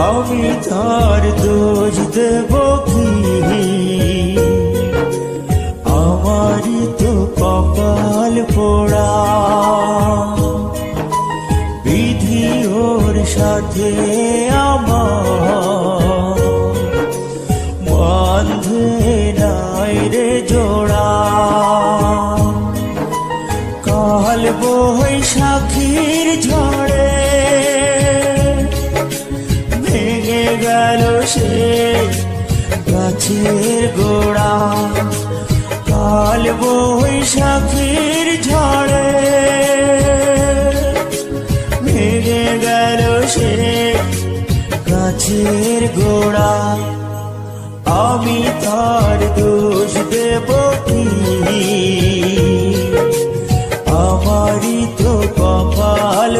আমি তার দোষ দেব কি? আমারই তো কপাল পোড়া, বিধি ওর সাথে আমার বাঁধে নাই রে জোড়া। কাল বৈশাখীর ঝড়ে ভেঙে গেল সে গাছের গোড়া। কাল বৈশাখীর ঝড়ে ভেঙে গেল সে গাছের গোড়া। আমি তার দোষ দেব কি? আমারই তো কপাল